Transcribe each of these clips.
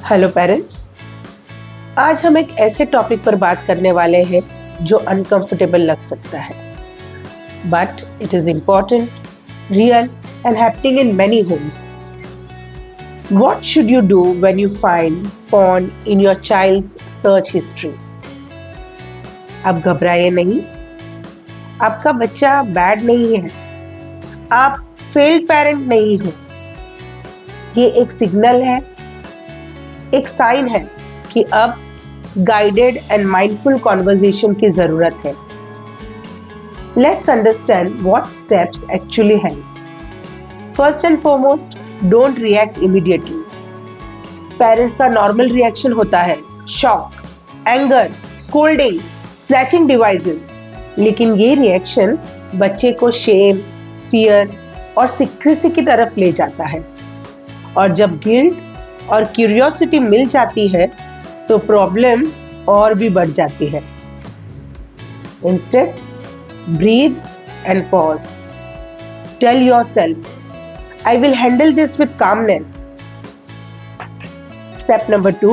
Hello parents. आज हम एक ऐसे टॉपिक पर बात करने वाले हैं जो अनकंफर्टेबल लग सकता है, but it is important, real and happening in many homes. What should you do when you find porn in your child's search history? आप घबराइए नहीं, आपका बच्चा बैड नहीं है, आप फेल्ड पेरेंट नहीं हो। ये एक सिग्नल है, एक साइन है कि अब गाइडेड एंड माइंडफुल कॉन्वर्जेशन की जरूरत है। Let's understand what steps actually help. First and foremost, don't react immediately. Parents का नॉर्मल रिएक्शन होता है shock, anger, scolding, snatching devices, लेकिन ये रिएक्शन बच्चे को शेम, फियर और सीक्रेसी की तरफ ले जाता है। और जब गिल्ट और क्यूरियोसिटी मिल जाती है तो प्रॉब्लम और भी बढ़ जाती है। Instead, breathe and pause. Tell yourself, I will handle this with calmness. Step number 2,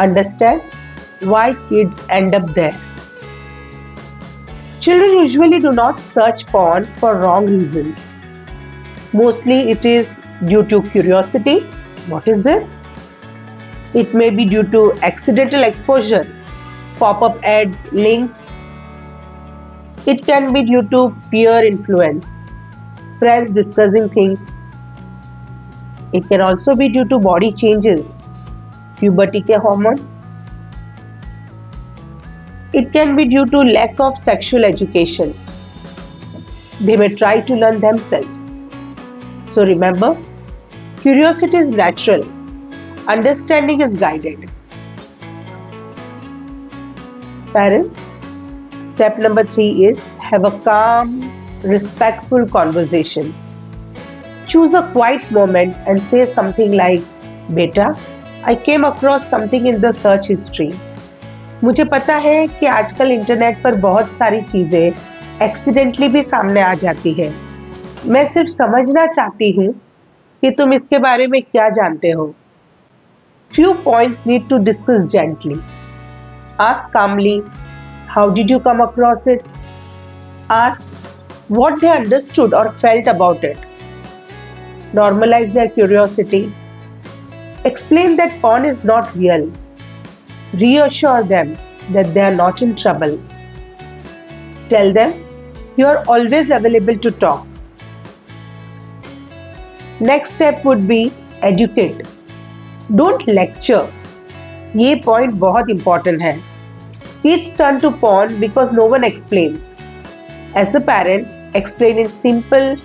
understand why kids end up there. Children usually do not search porn for wrong reasons. Mostly it is due to curiosity. What is this? It may be due to accidental exposure, pop-up ads, links. It can be due to peer influence, friends discussing things. It can also be due to body changes, puberty के hormones. It can be due to lack of sexual education. They may try to learn themselves. So remember, curiosity is natural. Understanding is guided. Parents, step number 3 is have a calm, respectful conversation. Choose a quiet moment and say something like, "Beta, I came across something in the search history." मुझे पता है कि आजकल internet पर बहुत सारी चीजें accidentally भी सामने आ जाती है। मैं सिर्फ समझना चाहती हूँ कि तुम इसके बारे में क्या जानते हो। Few points need to discuss gently. Ask calmly, how did you come across it? Ask what they understood or felt about it. Normalize their curiosity. Explain that porn is not real. Reassure them that they are not in trouble. Tell them you are always available to talk. Next step would be educate. Don't lecture. ये point बहुत important है. Kids turn to porn because no one explains. As a parent, explain in simple,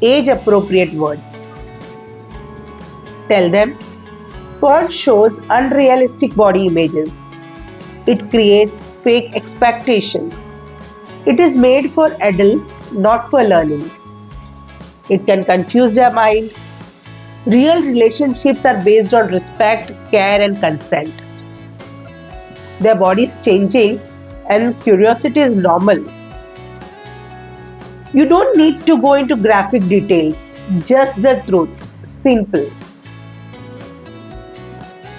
age-appropriate words. Tell them, porn shows unrealistic body images. It creates fake expectations. It is made for adults, not for learning. It can confuse their mind. Real relationships are based on respect, care, and consent. Their body is changing and curiosity is normal. You don't need to go into graphic details, just the truth. Simple.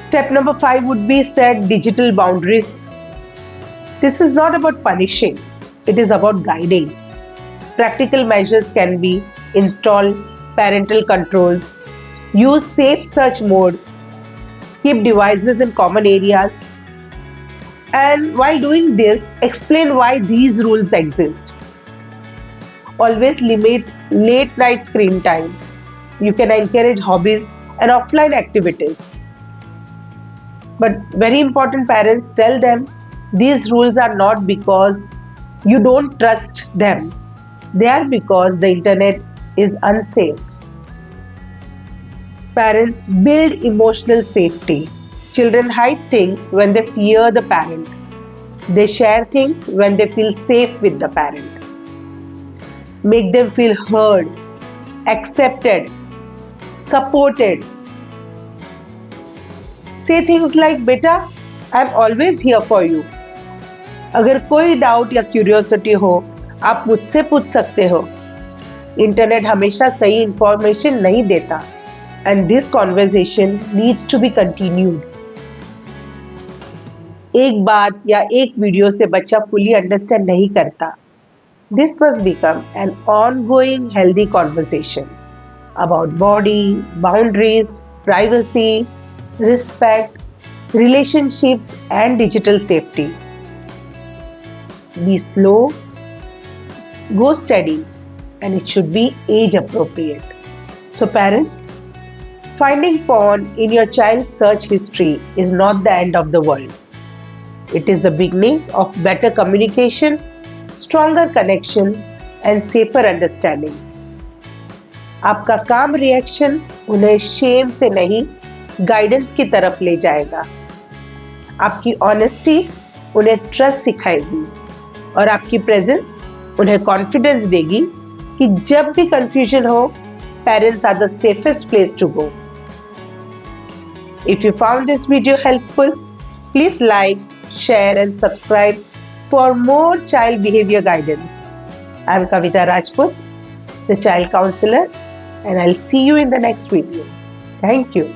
Step number 5 would be set digital boundaries. This is not about punishing, it is about guiding. Practical measures can be install parental controls, use safe search mode, keep devices in common areas, and while doing this, explain why these rules exist. Always limit late night screen time. You can encourage hobbies and offline activities. But very important, parents, tell them these rules are not because you don't trust them. They are because the internet is unsafe. Parents, build emotional safety. Children hide things when they fear the parent. They share things when they feel safe with the parent. Make them feel heard, accepted, supported. Say things like, "Beta, I'm always here for you." अगर कोई doubt या curiosity हो, आप मुझसे पूछ सकते हो। Internet हमेशा सही इंफॉर्मेशन नहीं देता, and this conversation needs to be continued. एक बात या एक वीडियो से बच्चा फुली अंडरस्टैंड नहीं करता. This must become an ongoing healthy conversation about body, boundaries, privacy, respect, relationships, and digital safety. Be slow, go steady, and it should be age appropriate. So, parents, finding porn in your child's search history is not the end of the world. It is the beginning of better communication, stronger connection, and safer understanding. आपका काम reaction उन्हें Shem से नहीं, guidance की तरफ ले जाएगा. आपकी ऑनेस्टी उन्हें ट्रस्ट सिखाएगी और आपकी प्रेजेंस उन्हें कॉन्फिडेंस देगी कि जब भी कंफ्यूजन हो, parents are the safest place to go. If you found this video helpful, please like, share and subscribe for more child behavior guidance. I am Kavita Rajput, the child counselor, and I'll see you in the next video. Thank you.